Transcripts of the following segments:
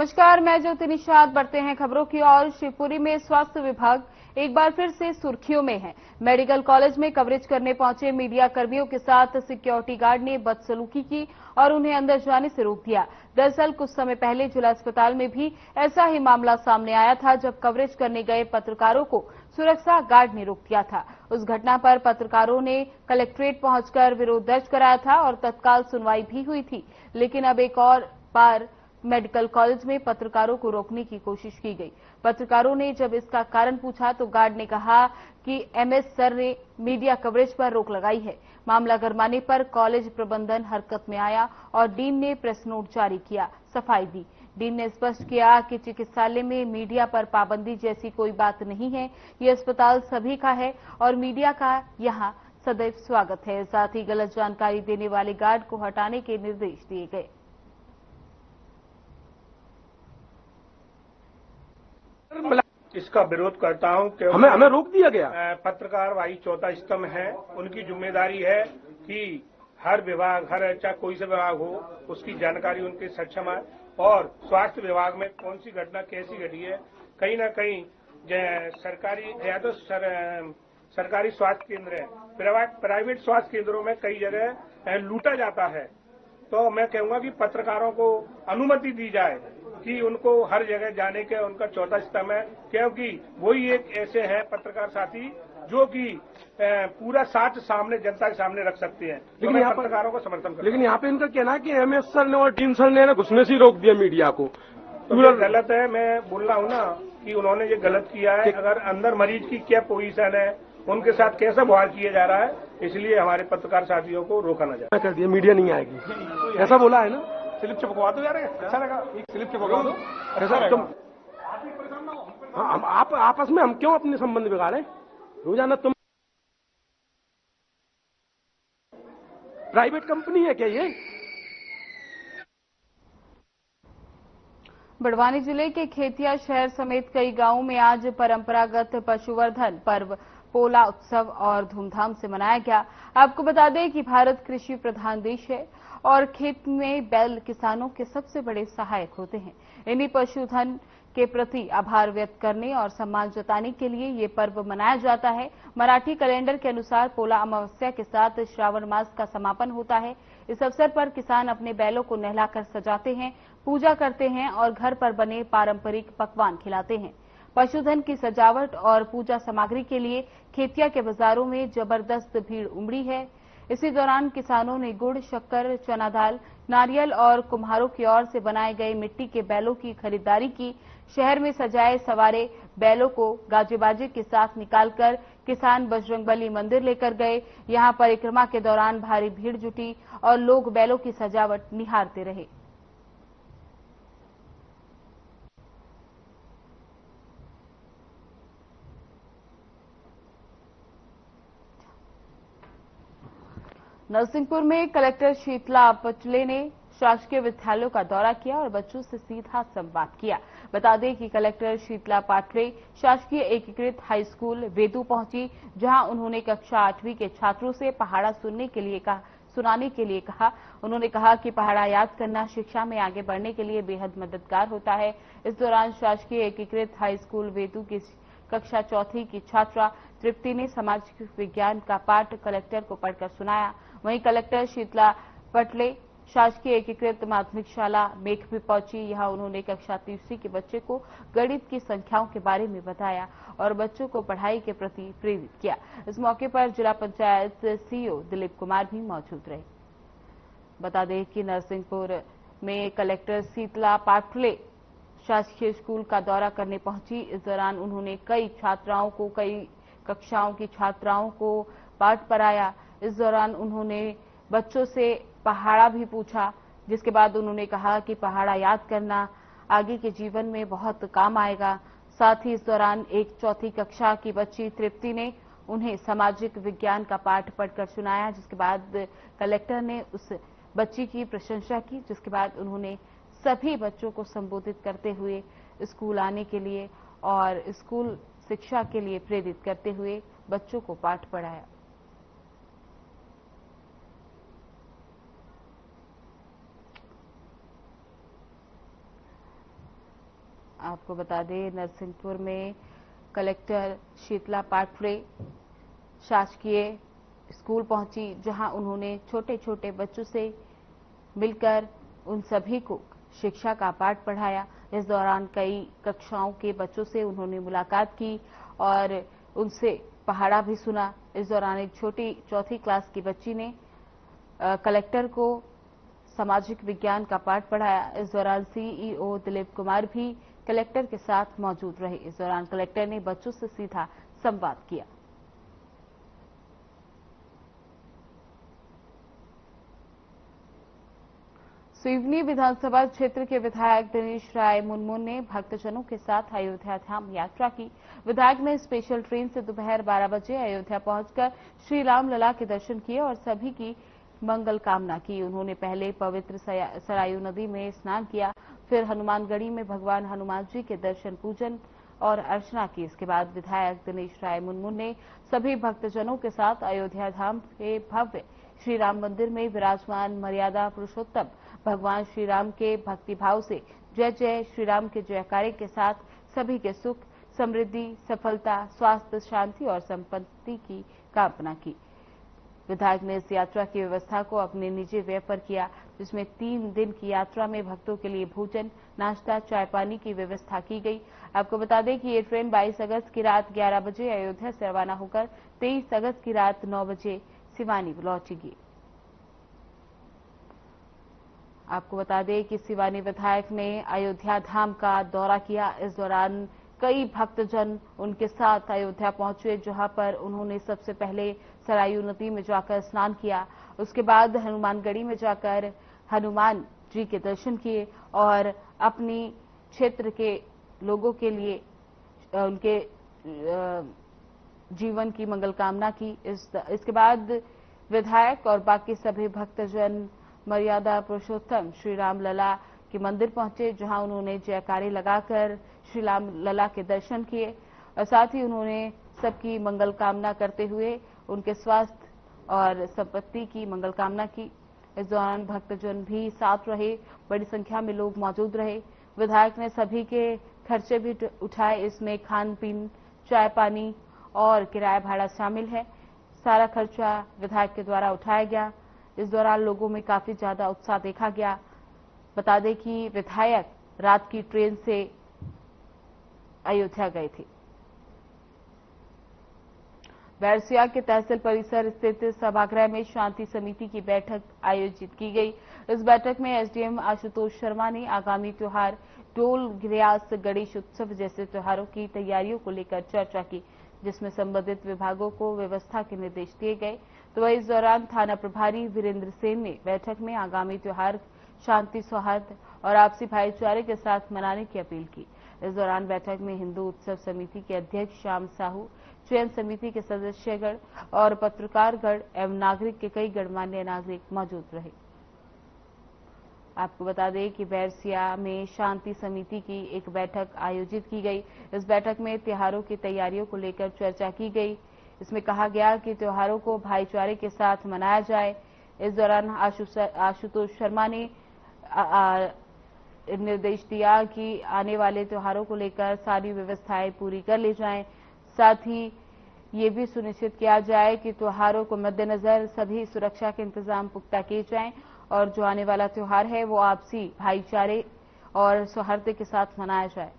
नमस्कार, मैं ज्योति निषाद। बढ़ते हैं खबरों की ओर। शिवपुरी में स्वास्थ्य विभाग एक बार फिर से सुर्खियों में है। मेडिकल कॉलेज में कवरेज करने पहुंचे मीडिया कर्मियों के साथ सिक्योरिटी गार्ड ने बदसलूकी की और उन्हें अंदर जाने से रोक दिया। दरअसल कुछ समय पहले जिला अस्पताल में भी ऐसा ही मामला सामने आया था, जब कवरेज करने गए पत्रकारों को सुरक्षा गार्ड ने रोक दिया था। उस घटना पर पत्रकारों ने कलेक्ट्रेट पहुंचकर विरोध दर्ज कराया था और तत्काल सुनवाई भी हुई थी। लेकिन अब एक और बार मेडिकल कॉलेज में पत्रकारों को रोकने की कोशिश की गई। पत्रकारों ने जब इसका कारण पूछा तो गार्ड ने कहा कि एमएस सर ने मीडिया कवरेज पर रोक लगाई है। मामला गरमाने पर कॉलेज प्रबंधन हरकत में आया और डीन ने प्रेस नोट जारी किया, सफाई दी। डीन ने स्पष्ट किया कि चिकित्सालय में मीडिया पर पाबंदी जैसी कोई बात नहीं है। ये अस्पताल सभी का है और मीडिया का यहाँ सदैव स्वागत है। साथ ही गलत जानकारी देने वाले गार्ड को हटाने के निर्देश दिए गए। इसका विरोध करता हूं कि हमें रोक दिया गया। पत्रकार भाई चौथा स्तंभ है, उनकी जिम्मेदारी है कि हर विभाग, हर चाहे कोई सा विभाग हो, उसकी जानकारी उनके सक्षम है। और स्वास्थ्य विभाग में कौन सी घटना कैसी घटी है, कहीं ना कहीं सरकारी या तो सरकारी स्वास्थ्य केंद्र है, प्राइवेट स्वास्थ्य केंद्रों में कई जगह लूटा जाता है। तो मैं कहूंगा कि पत्रकारों को अनुमति दी जाए कि उनको हर जगह जाने के उनका चौथा स्तंभ है, क्योंकि वही एक ऐसे हैं पत्रकार साथी जो कि पूरा साच सामने जनता के सामने रख सकते हैं। लेकिन तो पत्रकारों को समर्थन करता हूं। लेकिन यहाँ पे इनका कहना है कि एमएस सर ने और डीन सर ने घुसने से रोक दिया मीडिया को। तो ये गलत है। मैं बोल रहा हूँ ना कि उन्होंने ये गलत किया है। अगर अंदर मरीज की क्या पोजीशन है, उनके साथ कैसा व्यवहार किया जा रहा है, इसलिए हमारे पत्रकार साथियों को रोका न जाए। कर दिया, मीडिया नहीं आएगी, ऐसा बोला है ना। स्लिप चिपकवा दो यार, अच्छा लगा। एक स्लिप चिपकवा दो, ऐसा तुम हम आप आपस में हम क्यों अपने संबंध बिगाड़े? रोजाना तुम प्राइवेट कंपनी है क्या ये? बड़वानी जिले के खेतिया शहर समेत कई गांवों में आज परंपरागत पशुवर्धन पर्व पोला उत्सव और धूमधाम से मनाया गया। आपको बता दें कि भारत कृषि प्रधान देश है और खेत में बैल किसानों के सबसे बड़े सहायक होते हैं। इन्हीं पशुधन के प्रति आभार व्यक्त करने और सम्मान जताने के लिए ये पर्व मनाया जाता है। मराठी कैलेंडर के अनुसार पोला अमावस्या के साथ श्रावण मास का समापन होता है। इस अवसर पर किसान अपने बैलों को नहलाकर सजाते हैं, पूजा करते हैं और घर पर बने पारंपरिक पकवान खिलाते हैं। पशुधन की सजावट और पूजा सामग्री के लिए खेतिया के बाजारों में जबरदस्त भीड़ उमड़ी है। इसी दौरान किसानों ने गुड़, शक्कर, चना दाल, नारियल और कुम्हारों की ओर से बनाए गए मिट्टी के बैलों की खरीदारी की। शहर में सजाए सवारे बैलों को गाजे बाजे के साथ निकालकर किसान बजरंगबली मंदिर लेकर गए। यहां परिक्रमा के दौरान भारी भीड़ जुटी और लोग बैलों की सजावट निहारते रहे। नरसिंहपुर में कलेक्टर शीतला पचले ने शासकीय विद्यालयों का दौरा किया और बच्चों से सीधा संवाद किया। बता दें कि कलेक्टर शीतला पाटले शासकीय एकीकृत हाई स्कूल वेदू पहुंची, जहां उन्होंने कक्षा 8वीं के छात्रों से पहाड़ा सुनाने के लिए कहा। उन्होंने कहा कि पहाड़ा याद करना शिक्षा में आगे बढ़ने के लिए बेहद मददगार होता है। इस दौरान शासकीय एकीकृत हाई स्कूल वेदू की कक्षा 4वीं की छात्रा तृप्ति ने सामाजिक विज्ञान का पाठ कलेक्टर को पढ़कर सुनाया। वहीं कलेक्टर शीतला पटले शासकीय एकीकृत माध्यमिक शाला मेघ भी पहुंची। यहां उन्होंने कक्षा 3वीं के बच्चे को गणित की संख्याओं के बारे में बताया और बच्चों को पढ़ाई के प्रति प्रेरित किया। इस मौके पर जिला पंचायत सीईओ दिलीप कुमार भी मौजूद रहे। बता दें कि नरसिंहपुर में कलेक्टर शीतला पाटले शासकीय स्कूल का दौरा करने पहुंची। इस दौरान उन्होंने कई कक्षाओं की छात्राओं को पाठ पढ़ाया। इस दौरान उन्होंने बच्चों से पहाड़ा भी पूछा, जिसके बाद उन्होंने कहा कि पहाड़ा याद करना आगे के जीवन में बहुत काम आएगा। साथ ही इस दौरान एक 4वीं कक्षा की बच्ची तृप्ति ने उन्हें सामाजिक विज्ञान का पाठ पढ़कर सुनाया, जिसके बाद कलेक्टर ने उस बच्ची की प्रशंसा की, जिसके बाद उन्होंने सभी बच्चों को संबोधित करते हुए स्कूल आने के लिए और स्कूल शिक्षा के लिए प्रेरित करते हुए बच्चों को पाठ पढ़ाया। आपको बता दें, नरसिंहपुर में कलेक्टर शीतला पाटले शासकीय स्कूल पहुंची, जहां उन्होंने छोटे छोटे बच्चों से मिलकर उन सभी को शिक्षा का पाठ पढ़ाया। इस दौरान कई कक्षाओं के बच्चों से उन्होंने मुलाकात की और उनसे पहाड़ा भी सुना। इस दौरान एक छोटी चौथी क्लास की बच्ची ने कलेक्टर को सामाजिक विज्ञान का पाठ पढ़ाया। इस दौरान सीईओ दिलीप कुमार भी कलेक्टर के साथ मौजूद रहे। इस दौरान कलेक्टर ने बच्चों से सीधा संवाद किया। सिवनी विधानसभा क्षेत्र के विधायक दिनेश राय मुनमुन ने भक्तजनों के साथ अयोध्या धाम यात्रा की। विधायक ने स्पेशल ट्रेन से दोपहर 12 बजे अयोध्या पहुंचकर श्री राम लला के दर्शन किए और सभी की मंगल कामना की। उन्होंने पहले पवित्र सरयू नदी में स्नान किया, फिर हनुमानगढ़ी में भगवान हनुमान जी के दर्शन पूजन और अर्चना की। इसके बाद विधायक दिनेश राय मुनमुन ने सभी भक्तजनों के साथ अयोध्या धाम के भव्य श्री राम मंदिर में विराजमान मर्यादा पुरुषोत्तम भगवान श्री राम के भक्तिभाव से जय जय श्री राम के जयकारे के साथ सभी के सुख, समृद्धि, सफलता, स्वास्थ्य, शांति और संपत्ति की कामना की। विधायक ने इस यात्रा की व्यवस्था को अपने निजी व्यय पर किया, जिसमें 3 दिन की यात्रा में भक्तों के लिए भोजन, नाश्ता, चाय पानी की व्यवस्था की गई। आपको बता दें कि ये ट्रेन 22 अगस्त की रात 11 बजे अयोध्या से रवाना होकर 23 अगस्त की रात 9 बजे सिवानी लौटेगी। आपको बता दें कि सिवानी विधायक ने अयोध्या धाम का दौरा किया। इस दौरान कई भक्तजन उनके साथ अयोध्या पहुंचे, जहां पर उन्होंने सबसे पहले सरयू नदी में जाकर स्नान किया। उसके बाद हनुमानगढ़ी में जाकर हनुमान जी के दर्शन किए और अपनी क्षेत्र के लोगों के लिए उनके जीवन की मंगल कामना की। इसके बाद विधायक और बाकी सभी भक्तजन मर्यादा पुरुषोत्तम श्री राम लला के मंदिर पहुंचे, जहां उन्होंने जयकारे लगाकर श्री राम लला के दर्शन किए और साथ ही उन्होंने सबकी मंगल कामना करते हुए उनके स्वास्थ्य और संपत्ति की मंगल कामना की। इस दौरान भक्तजन भी साथ रहे, बड़ी संख्या में लोग मौजूद रहे। विधायक ने सभी के खर्चे भी उठाए, इसमें खान पीन, चाय पानी और किराया भाड़ा शामिल है। सारा खर्चा विधायक के द्वारा उठाया गया। इस दौरान लोगों में काफी ज्यादा उत्साह देखा गया। बता दें कि विधायक रात की ट्रेन से अयोध्या गए थे। बैरसिया के तहसील परिसर स्थित सभागृह में शांति समिति की बैठक आयोजित की गई। इस बैठक में एसडीएम आशुतोष शर्मा ने आगामी त्योहार डोल ग्रियास गणेश उत्सव जैसे त्योहारों की तैयारियों को लेकर चर्चा की, जिसमें संबंधित विभागों को व्यवस्था के निर्देश दिए गए। तो वही इस दौरान थाना प्रभारी वीरेंद्र सेन ने बैठक में आगामी त्योहार शांति, सौहार्द और आपसी भाईचारे के साथ मनाने की अपील की। इस दौरान बैठक में हिंदू उत्सव समिति के अध्यक्ष श्याम साहू, चयन समिति के सदस्यगण और पत्रकारगण एवं नागरिक के कई गणमान्य नागरिक मौजूद रहे। आपको बता दें कि बैरसिया में शांति समिति की एक बैठक आयोजित की गई। इस बैठक में त्योहारों की तैयारियों को लेकर चर्चा की गई। इसमें कहा गया कि त्योहारों को भाईचारे के साथ मनाया जाए। इस दौरान आशुतोष शर्मा ने निर्देश दिया कि आने वाले त्योहारों को लेकर सारी व्यवस्थाएं पूरी कर ली जाएं। साथ ही ये भी सुनिश्चित किया जाए कि त्योहारों को मद्देनजर सभी सुरक्षा के इंतजाम पुख्ता किए जाएं और जो आने वाला त्योहार है वो आपसी भाईचारे और सौहार्द के साथ मनाया जाए।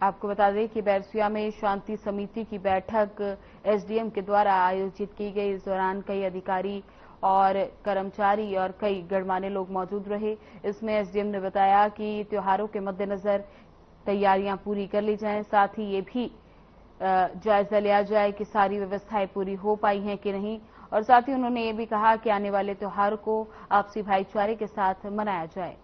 आपको बता दें कि बैरसिया में शांति समिति की बैठक एसडीएम के द्वारा आयोजित की गई। इस दौरान कई अधिकारी और कर्मचारी और कई गणमान्य लोग मौजूद रहे। इसमें एसडीएम ने बताया कि त्योहारों के मद्देनजर तैयारियां पूरी कर ली जाएं। साथ ही ये भी जायजा लिया जाए कि सारी व्यवस्थाएं पूरी हो पाई हैं कि नहीं, और साथ ही उन्होंने ये भी कहा कि आने वाले त्योहार को आपसी भाईचारे के साथ मनाया जाए।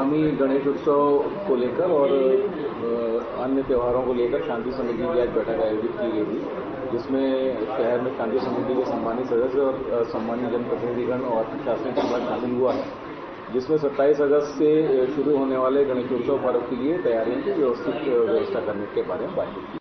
आगामी गणेश उत्सव को लेकर और अन्य त्योहारों को लेकर शांति समिति की आज बैठक आयोजित की गई थी, जिसमें शहर में शांति समिति के सम्मानित सदस्य और सम्मानित जनप्रतिनिधिगण और प्रशासनिक समाज शामिल हुआ है, जिसमें 27 अगस्त से शुरू होने वाले गणेशोत्सव पर्व के लिए तैयारियों की व्यवस्थित व्यवस्था करने के बारे में बात की।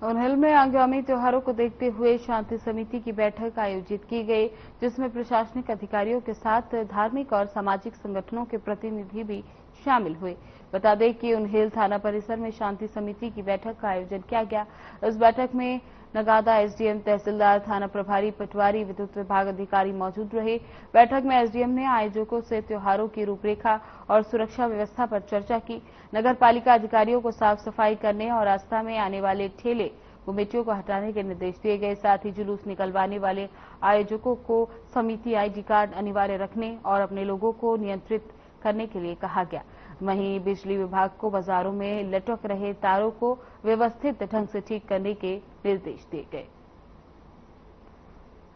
उन्हेल में आगामी त्योहारों को देखते हुए शांति समिति की बैठक आयोजित की गई, जिसमें प्रशासनिक अधिकारियों के साथ धार्मिक और सामाजिक संगठनों के प्रतिनिधि भी शामिल हुए। बता दें कि उन्हेल थाना परिसर में शांति समिति की बैठक का आयोजन किया गया। इस बैठक में नगादा एसडीएम, तहसीलदार, थाना प्रभारी, पटवारी, विद्युत विभाग अधिकारी मौजूद रहे। बैठक में एसडीएम ने आयोजकों से त्योहारों की रूपरेखा और सुरक्षा व्यवस्था पर चर्चा की। नगर पालिका अधिकारियों को साफ सफाई करने और रास्ता में आने वाले ठेले कमेटियों को हटाने के निर्देश दिए गए। साथ ही जुलूस निकलवाने वाले आयोजकों को समिति आईडी कार्ड अनिवार्य रखने और अपने लोगों को नियंत्रित करने के लिए कहा गया। वहीं बिजली विभाग को बाजारों में लटक रहे तारों को व्यवस्थित ढंग से ठीक करने के निर्देश दिए गए।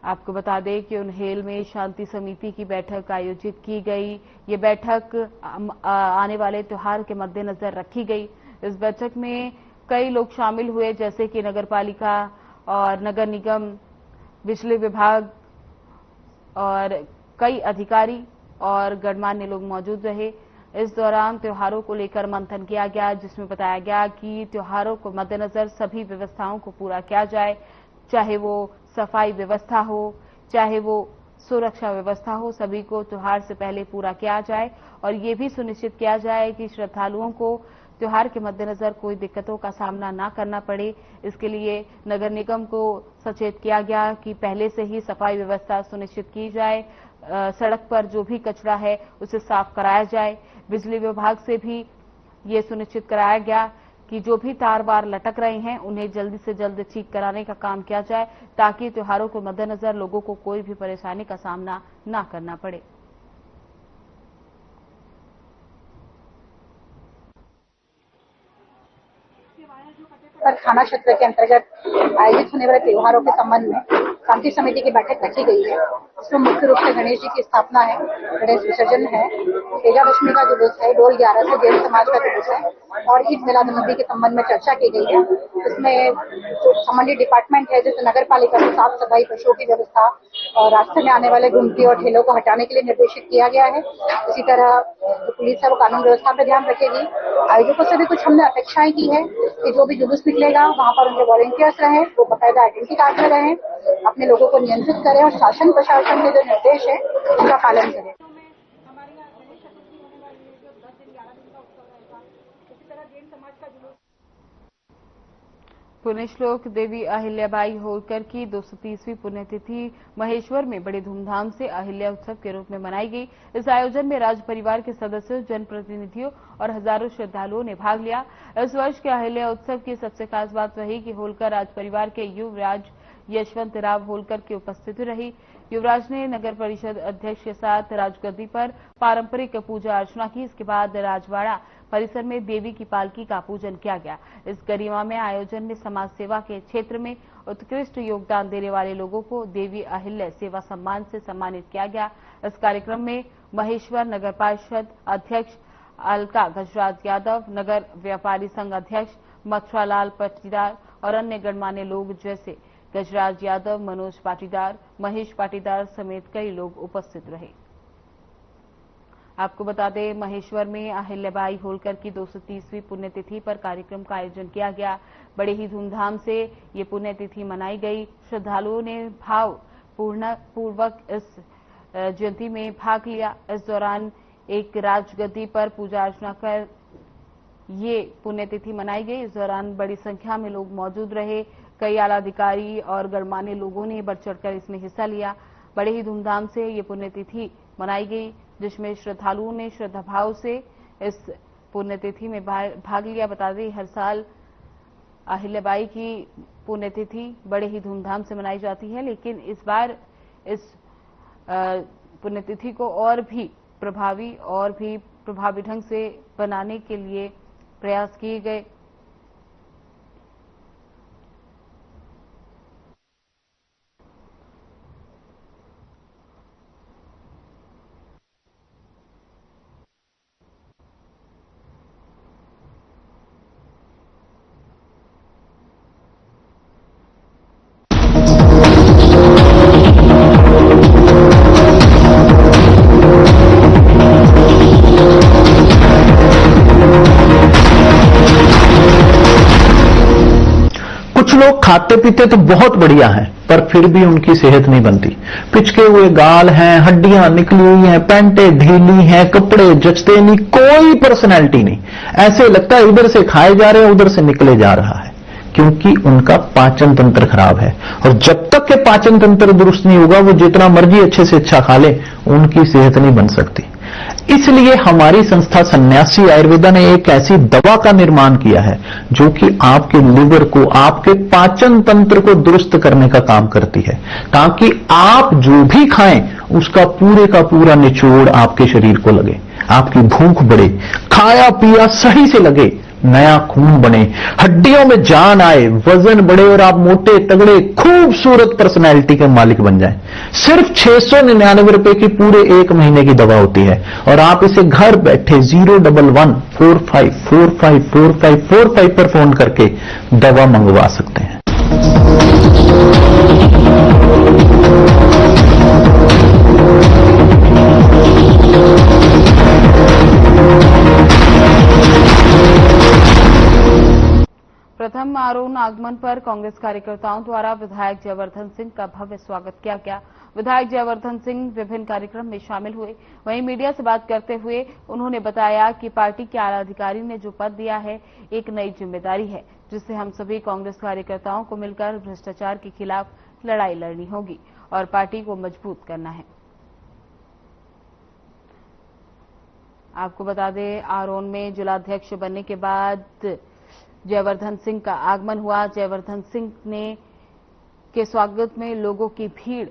आपको बता दें कि उन्हेल में शांति समिति की बैठक आयोजित की गई। ये बैठक आने वाले त्योहार के मद्देनजर रखी गई। इस बैठक में कई लोग शामिल हुए, जैसे कि नगर पालिका और नगर निगम, बिजली विभाग और कई अधिकारी और गणमान्य लोग मौजूद रहे। इस दौरान त्योहारों को लेकर मंथन किया गया, जिसमें बताया गया कि त्योहारों को मद्देनजर सभी व्यवस्थाओं को पूरा किया जाए, चाहे वो सफाई व्यवस्था हो, चाहे वो सुरक्षा व्यवस्था हो, सभी को त्योहार से पहले पूरा किया जाए और ये भी सुनिश्चित किया जाए कि श्रद्धालुओं को त्योहार के मद्देनजर कोई दिक्कतों का सामना ना करना पड़े। इसके लिए नगर निगम को सचेत किया गया कि पहले से ही सफाई व्यवस्था सुनिश्चित की जाए, सड़क पर जो भी कचरा है उसे साफ कराया जाए। बिजली विभाग से भी ये सुनिश्चित कराया गया कि जो भी तार वार लटक रहे हैं उन्हें जल्दी से जल्द ठीक कराने का काम किया जाए, ताकि त्योहारों के मद्देनजर लोगों को कोई भी परेशानी का सामना ना करना पड़े। पर थाना क्षेत्र के अंतर्गत आयोजित होने वाले त्योहारों के संबंध में शांति समिति की बैठक रखी गई है। इसमें मुख्य रूप से गणेश जी की स्थापना है, गणेश विसर्जन है, तेजादशमी का जुलूस है, डोल 11 से जैन समाज का जुलूस है और ईद मिलाद नबी के संबंध में चर्चा की गई है। इसमें जो संबंधित डिपार्टमेंट है, जैसे नगर पालिका को साफ सफाई, पशुओं की व्यवस्था और रास्ते में आने वाले गुमटी और ठेलों को हटाने के लिए निर्देशित किया गया है। इसी तरह जो पुलिस है वो कानून व्यवस्था पर ध्यान रखेगी। आयोजकों से भी कुछ हमने अपेक्षाएं की है कि जो भी जुलूस निकलेगा वहाँ पर उनके वॉलंटियर्स रहें, वो बाकायदा आइडेंटिटी कार्ड में रहें, अपने लोगों को नियंत्रित करें और शासन प्रशासन के जो निर्देश है उनका पालन करें। पुण्यश्लोक देवी अहिल्याबाई होलकर की 230वीं पुण्यतिथि महेश्वर में बड़े धूमधाम से अहिल्या उत्सव के रूप में मनाई गई। इस आयोजन में राज परिवार के सदस्यों, जनप्रतिनिधियों और हजारों श्रद्धालुओं ने भाग लिया। इस वर्ष के अहिल्या उत्सव की सबसे खास बात रही कि होलकर राज परिवार के युवराज यशवंत राव होलकर की उपस्थिति रही। युवराज ने नगर परिषद अध्यक्ष के साथ राजगद्दी पर पारंपरिक पूजा अर्चना की। इसके बाद राजवाड़ा परिसर में देवी की पालकी का पूजन किया गया। इस गरिमा में आयोजन में समाज सेवा के क्षेत्र में उत्कृष्ट योगदान देने वाले लोगों को देवी अहिल्या सेवा सम्मान से सम्मानित किया गया। इस कार्यक्रम में महेश्वर नगर परिषद अध्यक्ष अलका गजराज यादव, नगर व्यापारी संघ अध्यक्ष मथुरालाल पाटीदार और अन्य गणमान्य लोग जैसे गजराज यादव, मनोज पाटीदार, महेश पाटीदार समेत कई लोग उपस्थित रहे। आपको बता दें, महेश्वर में अहिल्याबाई होलकर की 230वीं पुण्यतिथि पर कार्यक्रम का आयोजन किया गया। बड़े ही धूमधाम से ये पुण्यतिथि मनाई गई। श्रद्धालुओं ने भाव पूर्वक इस जयंती में भाग लिया। इस दौरान एक राजगद्दी पर पूजा अर्चना कर ये पुण्यतिथि मनाई गई। इस दौरान बड़ी संख्या में लोग मौजूद रहे। कई आला अधिकारी और गणमान्य लोगों ने बढ़ चढ़कर इसमें हिस्सा लिया। बड़े ही धूमधाम से ये पुण्यतिथि मनाई गई, जिसमें श्रद्धालुओं ने श्रद्धाभाव से इस पुण्यतिथि में भाग लिया। बता दें, हर साल अहिल्याबाई की पुण्यतिथि बड़े ही धूमधाम से मनाई जाती है, लेकिन इस बार इस पुण्यतिथि को और भी प्रभावी और भी प्रभावी ढंग से बनाने के लिए प्रयास किए गए। कुछ लोग खाते पीते तो बहुत बढ़िया हैं, पर फिर भी उनकी सेहत नहीं बनती। पिचके हुए गाल हैं, हड्डियां निकली हुई हैं, पैंटें ढीली हैं, कपड़े जचते नहीं, कोई पर्सनैलिटी नहीं। ऐसे लगता है इधर से खाए जा रहे हैं, उधर से निकले जा रहा है, क्योंकि उनका पाचन तंत्र खराब है। और जब तक के पाचन तंत्र दुरुस्त नहीं होगा, वो जितना मर्जी अच्छे से अच्छा खा ले, उनकी सेहत नहीं बन सकती। इसलिए हमारी संस्था सन्यासी आयुर्वेदा ने एक ऐसी दवा का निर्माण किया है जो कि आपके लिवर को, आपके पाचन तंत्र को दुरुस्त करने का काम करती है, ताकि आप जो भी खाएं उसका पूरे का पूरा निचोड़ आपके शरीर को लगे, आपकी भूख बढ़े, खाया पिया सही से लगे, नया खून बने, हड्डियों में जान आए, वजन बढ़े और आप मोटे तगड़े खूबसूरत पर्सनैलिटी के मालिक बन जाएं। सिर्फ 699 रुपए की पूरे 1 महीने की दवा होती है और आप इसे घर बैठे 01145454545 पर फोन करके दवा मंगवा सकते हैं। प्रथम आरोन आगमन पर कांग्रेस कार्यकर्ताओं द्वारा विधायक जयवर्धन सिंह का भव्य स्वागत किया गया। विधायक जयवर्धन सिंह विभिन्न कार्यक्रम में शामिल हुए। वहीं मीडिया से बात करते हुए उन्होंने बताया कि पार्टी के आला अधिकारी ने जो पद दिया है, एक नई जिम्मेदारी है, जिससे हम सभी कांग्रेस कार्यकर्ताओं को मिलकर भ्रष्टाचार के खिलाफ लड़ाई लड़नी होगी और पार्टी को मजबूत करना है। आपको बता दें, आरोन में जिलाध्यक्ष बनने के बाद जयवर्धन सिंह का आगमन हुआ। जयवर्धन सिंह के स्वागत में लोगों की भीड़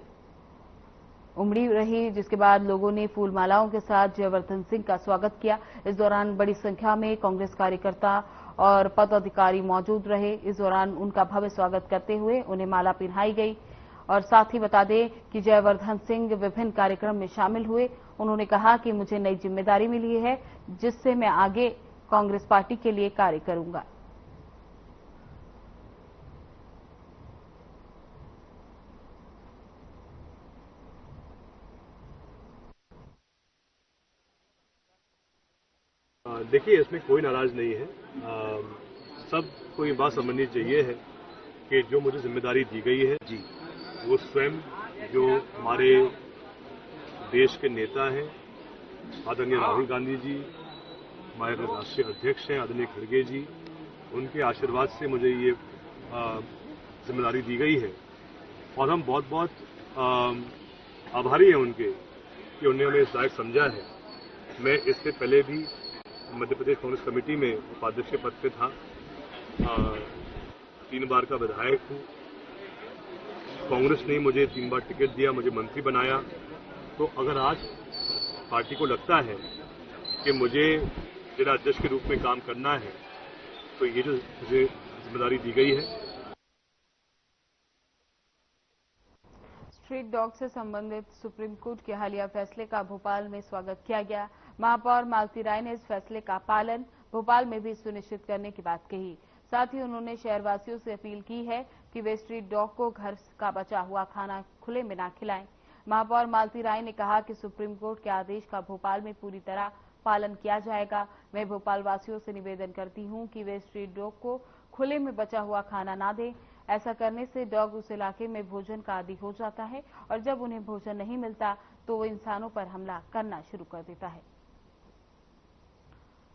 उमड़ी रही, जिसके बाद लोगों ने फूलमालाओं के साथ जयवर्धन सिंह का स्वागत किया। इस दौरान बड़ी संख्या में कांग्रेस कार्यकर्ता और पदाधिकारी मौजूद रहे। इस दौरान उनका भव्य स्वागत करते हुए उन्हें माला पहनाई गई और साथ ही बता दें कि जयवर्धन सिंह विभिन्न कार्यक्रम में शामिल हुए। उन्होंने कहा कि मुझे नई जिम्मेदारी मिली है, जिससे मैं आगे कांग्रेस पार्टी के लिए कार्य करूंगा। देखिए, इसमें कोई नाराज नहीं है। सबको ये बात समझनी चाहिए है कि जो मुझे जिम्मेदारी दी गई है जी, वो स्वयं जो हमारे देश के नेता हैं, आदरणीय राहुल गांधी जी, हमारे राष्ट्रीय अध्यक्ष हैं आदरणीय खड़गे जी, उनके आशीर्वाद से मुझे ये जिम्मेदारी दी गई है और हम बहुत बहुत आभारी हैं उनके कि उन्होंने हमें इस लायक समझा है। मैं इससे पहले भी मध्य प्रदेश कांग्रेस कमेटी में उपाध्यक्ष के पद पे था, 3 बार का विधायक हूँ। कांग्रेस ने मुझे 3 बार टिकट दिया, मुझे मंत्री बनाया। तो अगर आज पार्टी को लगता है कि मुझे जिला अध्यक्ष के रूप में काम करना है, तो ये जो मुझे जिम्मेदारी दी गई है। स्ट्रीट डॉग से संबंधित सुप्रीम कोर्ट के हालिया फैसले का भोपाल में स्वागत किया गया। महापौर मालती राय ने इस फैसले का पालन भोपाल में भी सुनिश्चित करने की बात कही। साथ ही उन्होंने शहरवासियों से अपील की है कि वे स्ट्रीट डॉग को घर का बचा हुआ खाना खुले में न खिलाएं। महापौर मालती राय ने कहा कि सुप्रीम कोर्ट के आदेश का भोपाल में पूरी तरह पालन किया जाएगा। मैं भोपाल वासियों से निवेदन करती हूं कि वे स्ट्रीट डॉग को खुले में बचा हुआ खाना ना दें। ऐसा करने से डॉग उस इलाके में भोजन का आदी हो जाता है और जब उन्हें भोजन नहीं मिलता तो वो इंसानों पर हमला करना शुरू कर देता है।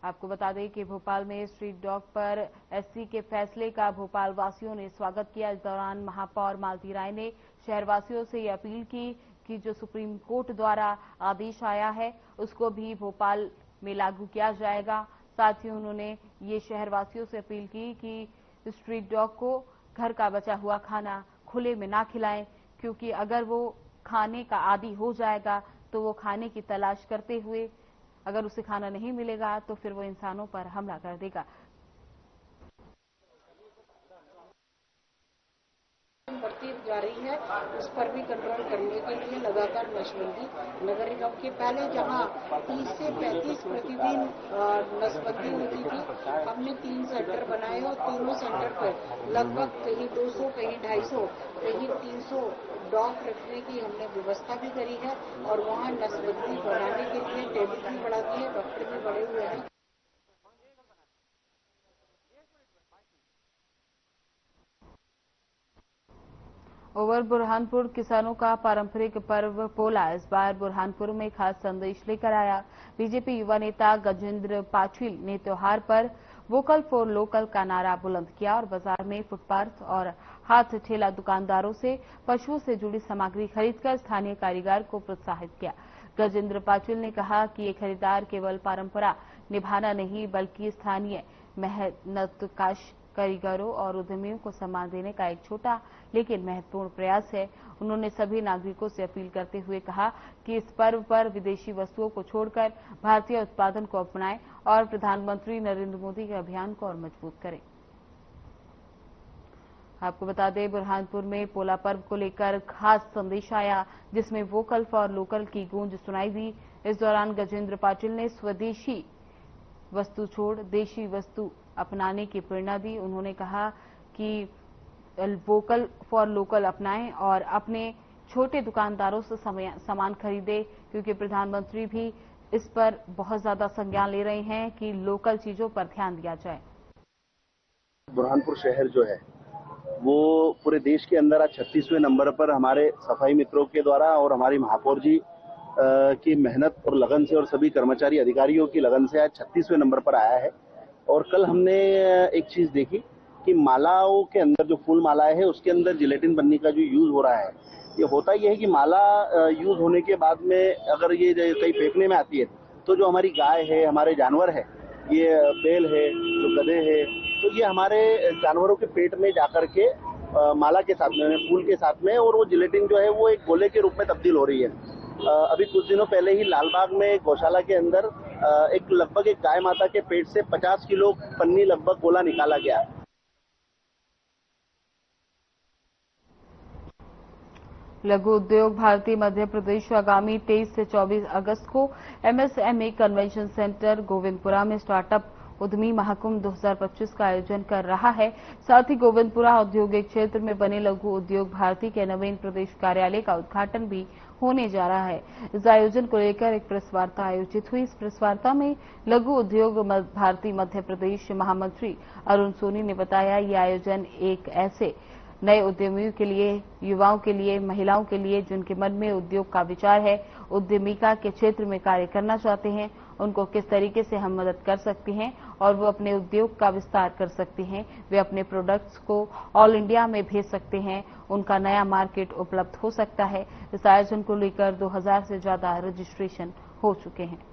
आपको बता दें कि भोपाल में स्ट्रीट डॉग पर एससी के फैसले का भोपाल वासियों ने स्वागत किया। इस दौरान महापौर मालती राय ने शहरवासियों से ये अपील की कि जो सुप्रीम कोर्ट द्वारा आदेश आया है उसको भी भोपाल में लागू किया जाएगा। साथ ही उन्होंने ये शहरवासियों से अपील की कि स्ट्रीट डॉग को घर का बचा हुआ खाना खुले में ना खिलाएं, क्योंकि अगर वो खाने का आदी हो जाएगा तो वो खाने की तलाश करते हुए अगर उसे खाना नहीं मिलेगा तो फिर वो इंसानों पर हमला कर देगा। बढ़ती जा रही है, उस पर भी कंट्रोल करने के लिए लगातार नसबंदी नगर निगम के पहले जहां 30 से 35 प्रतिदिन नसबंदी होती थी, हमने 3 सेंटर बनाए और तीनों सेंटर पर लगभग कहीं 200, कहीं 250, कहीं 300 डॉग रखने की हमने व्यवस्था भी करी है और वहां नसबंदी बढ़ाने के लिए टेबल भी बढ़ा दी है, डॉक्टर भी बढ़े हुए हैं। ओवर बुरहानपुर किसानों का पारंपरिक पर्व पोला इस बार बुरहानपुर में खास संदेश लेकर आया। बीजेपी युवा नेता गजेंद्र पाटिल ने त्योहार पर वोकल फॉर लोकल का नारा बुलंद किया और बाजार में फुटपाथ और हाथ ठेला दुकानदारों से पशुओं से जुड़ी सामग्री खरीदकर स्थानीय कारीगर को प्रोत्साहित किया। गजेंद्र पाटिल ने कहा कि ये खरीदार केवल परंपरा निभाना नहीं बल्कि स्थानीय मेहनतकश कारीगरों और उद्यमियों को सम्मान देने का एक छोटा लेकिन महत्वपूर्ण प्रयास है। उन्होंने सभी नागरिकों से अपील करते हुए कहा कि इस पर्व पर विदेशी वस्तुओं को छोड़कर भारतीय उत्पादन को अपनाएं और प्रधानमंत्री नरेंद्र मोदी के अभियान को और मजबूत करें। आपको बता दें, बुरहानपुर में पोला पर्व को लेकर खास संदेश आया जिसमें वोकल फॉर लोकल की गूंज सुनाई दी। इस दौरान गजेंद्र पाटिल ने स्वदेशी वस्तु छोड़ देशी वस्तु अपनाने की प्रेरणा दी। उन्होंने कहा कि वोकल फॉर लोकल अपनाएं और अपने छोटे दुकानदारों से सामान खरीदें, क्योंकि प्रधानमंत्री भी इस पर बहुत ज्यादा संज्ञान ले रहे हैं कि लोकल चीजों पर ध्यान दिया जाए। बुरहानपुर शहर जो है वो पूरे देश के अंदर आज 36वें नंबर पर हमारे सफाई मित्रों के द्वारा और हमारी महापौर जी की मेहनत और लगन से और सभी कर्मचारी अधिकारियों की लगन से आज 36वें नंबर पर आया है। और कल हमने एक चीज देखी कि मालाओं के अंदर जो फूल मालाएं है उसके अंदर जिलेटिन बनने का जो यूज हो रहा है, ये होता ये है कि माला यूज होने के बाद में अगर ये कहीं फेंकने में आती है तो जो हमारी गाय है, हमारे जानवर है, ये बैल है, जो गधे है, तो ये हमारे जानवरों के पेट में जाकर के माला के साथ में, फूल के साथ में, और वो जिलेटिन जो है वो एक गोले के रूप में तब्दील हो रही है। अभी कुछ दिनों पहले ही लालबाग में एक गौशाला के अंदर लगभग एक गाय माता के पेट से 50 किलो पन्नी लगभग गोला निकाला गया। लघु उद्योग भारती मध्य प्रदेश आगामी 23 से 24 अगस्त को एमएसएमई कन्वेंशन सेंटर गोविंदपुरा में स्टार्टअप उद्यमी महाकुंभ 2025 का आयोजन कर रहा है। साथ ही गोविंदपुरा औद्योगिक क्षेत्र में बने लघु उद्योग भारती के नवीन प्रदेश कार्यालय का उद्घाटन भी होने जा रहा है। इस आयोजन को लेकर एक प्रेस वार्ता आयोजित हुई। इस प्रेस वार्ता में लघु उद्योग भारती मध्य प्रदेश महामंत्री अरुण सोनी ने बताया, ये आयोजन एक ऐसे नए उद्यमियों के लिए, युवाओं के लिए, महिलाओं के लिए जिनके मन में उद्योग का विचार है, उद्यमिता के क्षेत्र में कार्य करना चाहते हैं, उनको किस तरीके से हम मदद कर सकते हैं और वो अपने उद्योग का विस्तार कर सकते हैं, वे अपने प्रोडक्ट्स को ऑल इंडिया में भेज सकते हैं, उनका नया मार्केट उपलब्ध हो सकता है। इस आयोजन को लेकर 2000 से ज्यादा रजिस्ट्रेशन हो चुके हैं।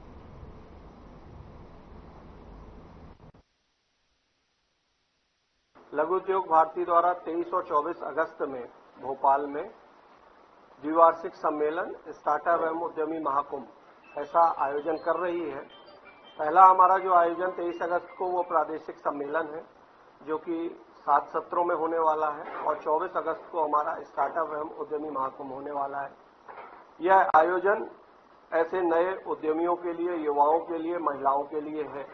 लघु उद्योग भारती द्वारा 23 और 24 अगस्त में भोपाल में द्विवार्षिक सम्मेलन स्टार्टअप एवं उद्यमी महाकुंभ ऐसा आयोजन कर रही है। पहला हमारा जो आयोजन 23 अगस्त को वो प्रादेशिक सम्मेलन है जो कि 7 सत्रों में होने वाला है और 24 अगस्त को हमारा स्टार्टअप एवं उद्यमी महाकुंभ होने वाला है। यह आयोजन ऐसे नए उद्यमियों के लिए, युवाओं के लिए, महिलाओं के लिए है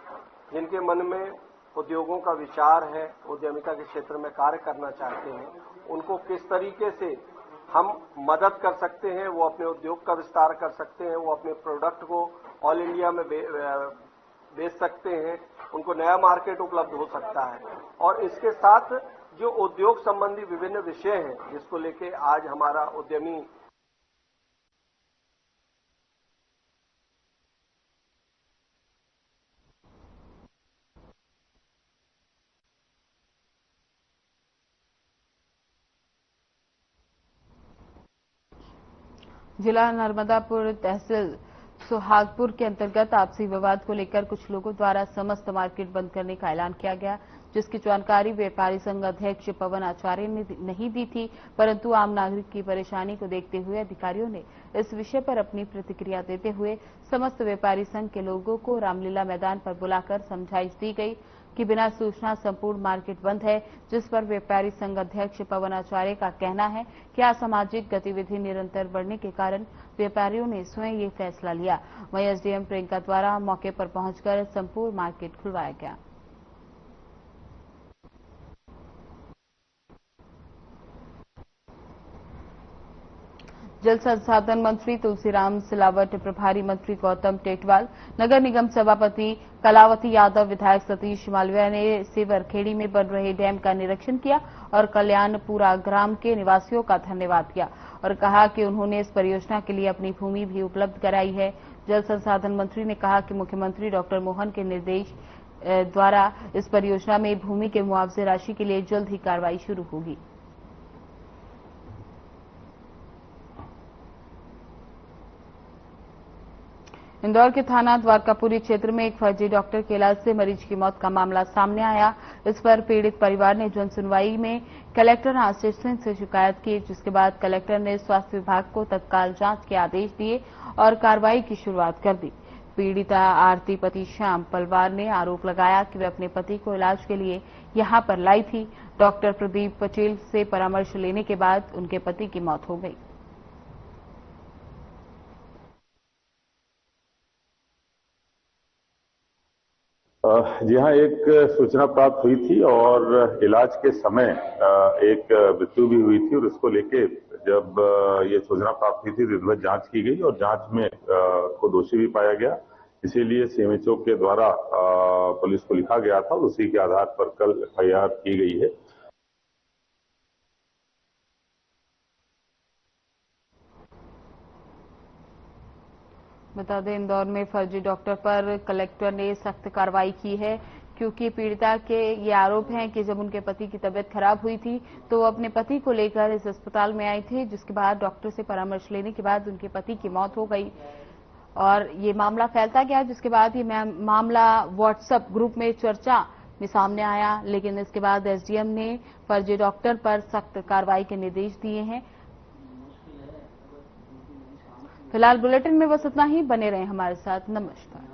जिनके मन में उद्योगों का विचार है, उद्यमिता के क्षेत्र में कार्य करना चाहते हैं, उनको किस तरीके से हम मदद कर सकते हैं, वो अपने उद्योग का विस्तार कर सकते हैं, वो अपने प्रोडक्ट को ऑल इंडिया में बेच सकते हैं, उनको नया मार्केट उपलब्ध हो सकता है। और इसके साथ जो उद्योग संबंधी विभिन्न विषय हैं जिसको लेके आज हमारा उद्यमी जिला नर्मदापुर तहसील सुहागपुर के अंतर्गत आपसी विवाद को लेकर कुछ लोगों द्वारा समस्त मार्केट बंद करने का ऐलान किया गया, जिसकी जानकारी व्यापारी संघ अध्यक्ष पवन आचार्य ने नहीं दी थी, परंतु आम नागरिक की परेशानी को देखते हुए अधिकारियों ने इस विषय पर अपनी प्रतिक्रिया देते हुए समस्त व्यापारी संघ के लोगों को रामलीला मैदान पर बुलाकर समझाइश दी गई कि बिना सूचना संपूर्ण मार्केट बंद है, जिस पर व्यापारी संघ अध्यक्ष पवन आचार्य का कहना है कि असामाजिक गतिविधि निरंतर बढ़ने के कारण व्यापारियों ने स्वयं ये फैसला लिया। वहीं एसडीएम प्रियंका द्वारा मौके पर पहुंचकर संपूर्ण मार्केट खुलवाया गया। जल संसाधन मंत्री तुलसीराम सिलावट, प्रभारी मंत्री गौतम टेटवाल, नगर निगम सभापति कलावती यादव, विधायक सतीश मालविया ने सेवरखेड़ी में बन रहे डैम का निरीक्षण किया और कल्याणपुरा ग्राम के निवासियों का धन्यवाद किया और कहा कि उन्होंने इस परियोजना के लिए अपनी भूमि भी उपलब्ध कराई है। जल संसाधन मंत्री ने कहा कि मुख्यमंत्री डॉक्टर मोहन के निर्देश द्वारा इस परियोजना में भूमि के मुआवजे राशि के लिए जल्द ही कार्रवाई शुरू होगी। इंदौर के थाना द्वारकापुरी क्षेत्र में एक फर्जी डॉक्टर के इलाज से मरीज की मौत का मामला सामने आया। इस पर पीड़ित परिवार ने जन सुनवाई में कलेक्टर आशीष सिंह से शिकायत की, जिसके बाद कलेक्टर ने स्वास्थ्य विभाग को तत्काल जांच के आदेश दिए और कार्रवाई की शुरुआत कर दी। पीड़िता आरती पति श्याम पलवार ने आरोप लगाया कि वे अपने पति को इलाज के लिए यहां पर लाई थी। डॉक्टर प्रदीप पटेल से परामर्श लेने के बाद उनके पति की मौत हो गई। जी हाँ, एक सूचना प्राप्त हुई थी और इलाज के समय एक मृत्यु भी हुई थी और इसको लेके जब ये सूचना प्राप्त हुई थी विधिवत जांच की गई और जांच में को दोषी भी पाया गया। इसीलिए सीएमएचओ के द्वारा पुलिस को लिखा गया था और उसी के आधार पर कल एफआईआर की गई है। बता दें, इंदौर में फर्जी डॉक्टर पर कलेक्टर ने सख्त कार्रवाई की है, क्योंकि पीड़िता के ये आरोप हैं कि जब उनके पति की तबीयत खराब हुई थी तो वो अपने पति को लेकर इस अस्पताल में आई थी, जिसके बाद डॉक्टर से परामर्श लेने के बाद उनके पति की मौत हो गई और ये मामला फैलता गया, जिसके बाद ये मामला व्हाट्सएप ग्रुप में चर्चा में सामने आया। लेकिन इसके बाद एसडीएम ने फर्जी डॉक्टर पर सख्त कार्रवाई के निर्देश दिए हैं। फिलहाल बुलेटिन में बस इतना ही। बने रहें हमारे साथ। नमस्कार।